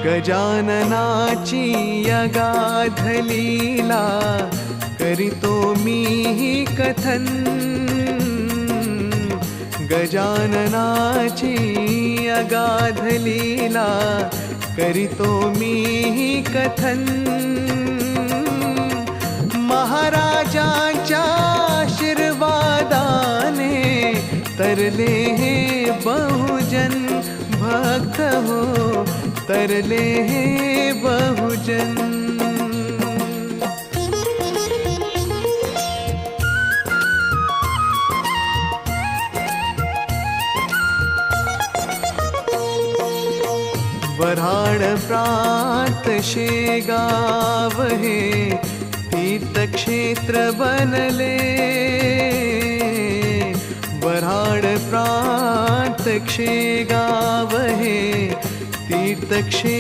गजाननाची अगाध लीला करितो मीहि कथन। गजाननाची अगाध लीला करितो मीहि कथन। महाराजांच्या आशीर्वादाने तरले हे बहुजन भक्त हो, तरले हे बहुजन। वऱ्हाड प्रांत शेगाव हे तीर्थक्षेत्र बनले। वऱ्हाड प्रांत शेगाव हे तीर्थक्षेत्र